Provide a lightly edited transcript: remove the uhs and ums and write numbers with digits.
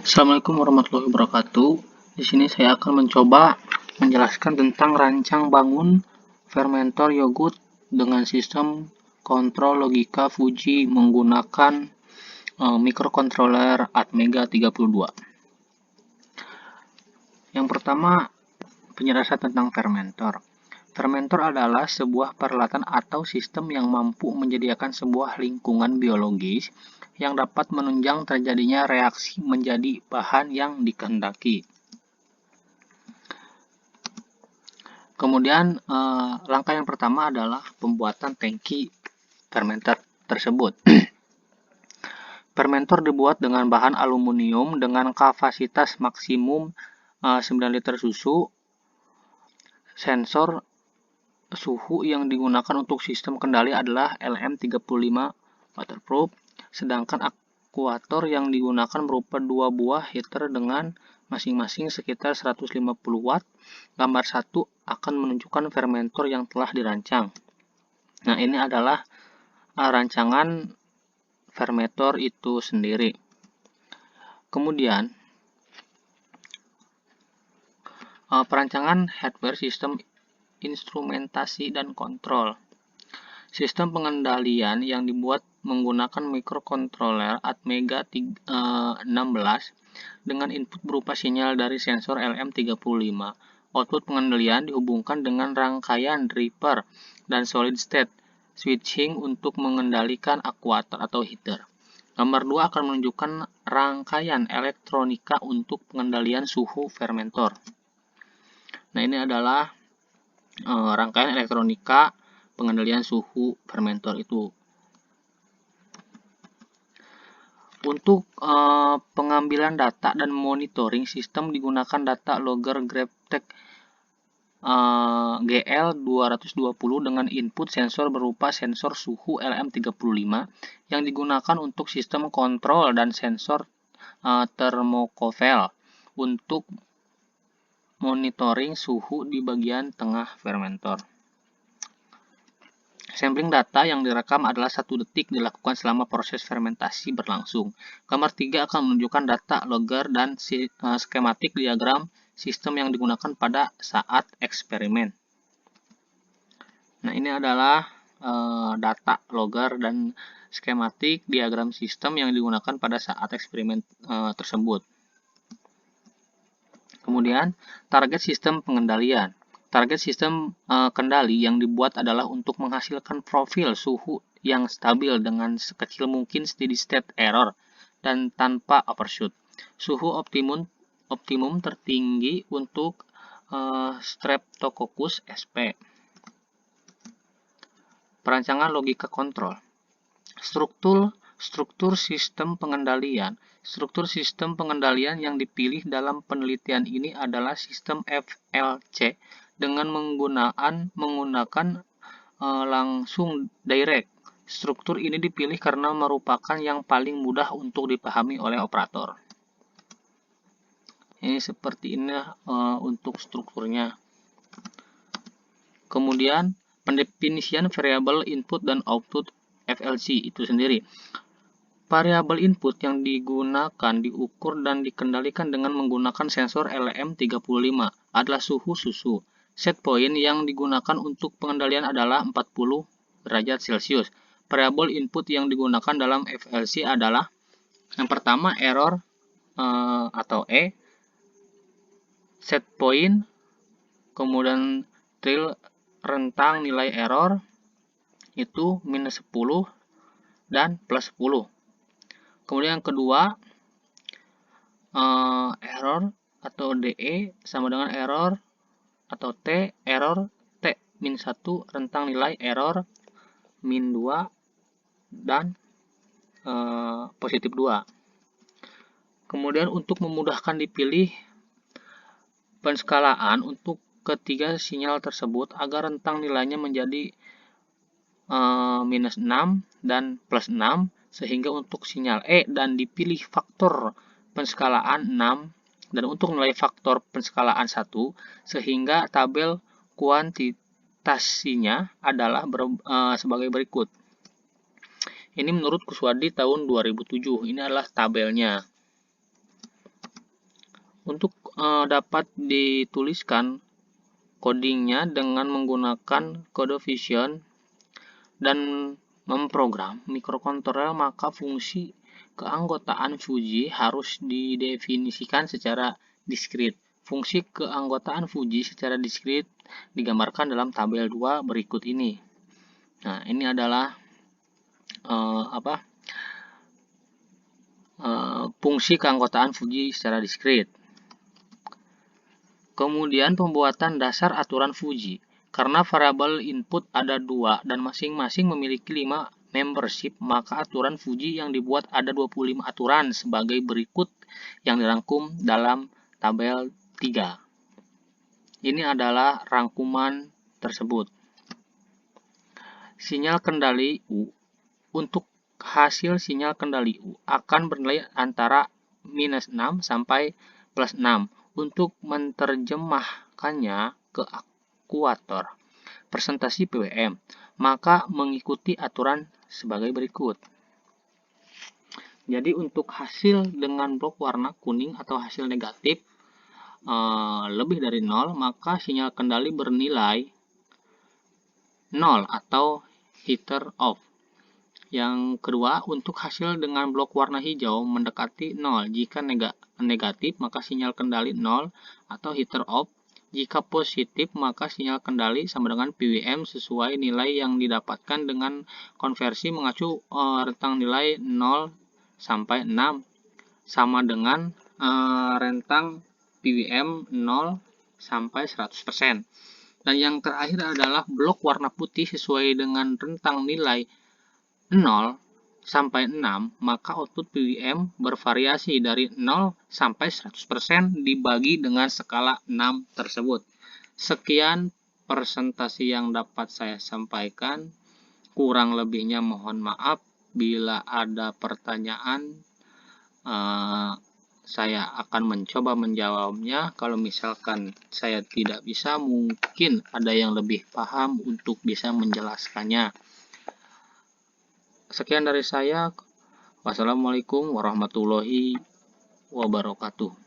Assalamualaikum warahmatullahi wabarakatuh. Di sini saya akan mencoba menjelaskan tentang rancang bangun fermentor yogurt dengan sistem kontrol logika Fuji menggunakan microcontroller Atmega 32. Yang pertama, penjelasan tentang fermentor. Fermentor adalah sebuah peralatan atau sistem yang mampu menyediakan sebuah lingkungan biologis yang dapat menunjang terjadinya reaksi menjadi bahan yang dikehendaki. Kemudian langkah yang pertama adalah pembuatan tangki fermenter tersebut. Fermentor dibuat dengan bahan aluminium dengan kapasitas maksimum 9 liter susu. Sensor suhu yang digunakan untuk sistem kendali adalah LM35 waterproof, sedangkan aktuator yang digunakan berupa dua buah heater dengan masing-masing sekitar 150 watt. Gambar 1 akan menunjukkan fermentor yang telah dirancang. Nah, ini adalah rancangan fermentor itu sendiri. Kemudian, perancangan hardware sistem instrumentasi dan kontrol. Sistem pengendalian yang dibuat menggunakan microcontroller Atmega 16 dengan input berupa sinyal dari sensor LM35. Output pengendalian dihubungkan dengan rangkaian driver dan solid state switching untuk mengendalikan aktuator atau heater. Gambar 2 akan menunjukkan rangkaian elektronika untuk pengendalian suhu fermentor. Nah, ini adalah rangkaian elektronika pengendalian suhu fermentor itu. Untuk pengambilan data dan monitoring sistem digunakan data logger GrabTech GL220 dengan input sensor berupa sensor suhu LM35 yang digunakan untuk sistem kontrol dan sensor thermocouple untuk monitoring suhu di bagian tengah fermentor. Sampling data yang direkam adalah 1 detik dilakukan selama proses fermentasi berlangsung. Gambar 3 akan menunjukkan data logger dan skematik diagram sistem yang digunakan pada saat eksperimen. Nah, ini adalah data logger dan skematik diagram sistem yang digunakan pada saat eksperimen tersebut. Kemudian, target sistem pengendalian. Target sistem kendali yang dibuat adalah untuk menghasilkan profil suhu yang stabil dengan sekecil mungkin steady state error dan tanpa overshoot. Suhu optimum tertinggi untuk Streptococcus sp. Perancangan logika kontrol. Struktur sistem pengendalian. Struktur sistem pengendalian yang dipilih dalam penelitian ini adalah sistem FLC dengan menggunakan langsung direct. Struktur ini dipilih karena merupakan yang paling mudah untuk dipahami oleh operator. Ini seperti ini untuk strukturnya. Kemudian pendefinisian variabel input dan output FLC itu sendiri. Variabel input yang digunakan diukur dan dikendalikan dengan menggunakan sensor LM35 adalah suhu susu. Set point yang digunakan untuk pengendalian adalah 40 derajat Celcius. Variabel input yang digunakan dalam FLC adalah yang pertama error atau E, set point, kemudian trial rentang nilai error itu minus 10 dan plus 10. Kemudian yang kedua error atau DE sama dengan error atau T, error T min 1 rentang nilai error min 2 dan positif 2. Kemudian untuk memudahkan dipilih penskalaan untuk ketiga sinyal tersebut agar rentang nilainya menjadi minus 6 dan plus 6, sehingga untuk sinyal E dan dipilih faktor penskalaan 6 dan untuk nilai faktor penskalaan 1, sehingga tabel kuantitasinya adalah sebagai berikut. Ini menurut Kuswadi tahun 2007. Ini adalah tabelnya. Untuk dapat dituliskan codingnya dengan menggunakan CodeVision dan memprogram mikrokontroler, maka fungsi keanggotaan Fuji harus didefinisikan secara diskrit. Fungsi keanggotaan Fuji secara diskrit digambarkan dalam tabel 2 berikut ini. Nah, ini adalah fungsi keanggotaan Fuji secara diskrit. Kemudian pembuatan dasar aturan Fuji. Karena variabel input ada 2 dan masing-masing memiliki 5 membership, maka aturan Fuji yang dibuat ada 25 aturan sebagai berikut yang dirangkum dalam tabel 3. Ini adalah rangkuman tersebut. Sinyal kendali U. Untuk hasil sinyal kendali U akan bernilai antara minus 6 sampai plus 6. Untuk menerjemahkannya ke akuator presentasi PWM, maka mengikuti aturan sebagai berikut. Jadi untuk hasil dengan blok warna kuning atau hasil negatif lebih dari 0, maka sinyal kendali bernilai 0 atau heater off. Yang kedua, untuk hasil dengan blok warna hijau mendekati 0. Jika negatif, maka sinyal kendali 0 atau heater off. Jika positif, maka sinyal kendali sama dengan PWM sesuai nilai yang didapatkan dengan konversi mengacu rentang nilai 0 sampai 6 sama dengan rentang PWM 0 sampai 100%. Dan yang terakhir adalah blok warna putih sesuai dengan rentang nilai 0 sampai 6, maka output PWM bervariasi dari 0 sampai 100% dibagi dengan skala 6 tersebut. Sekian presentasi yang dapat saya sampaikan. Kurang lebihnya mohon maaf. Bila ada pertanyaan, saya akan mencoba menjawabnya. Kalau misalkan saya tidak bisa, mungkin ada yang lebih paham untuk bisa menjelaskannya. Sekian dari saya. Wassalamualaikum warahmatullahi wabarakatuh.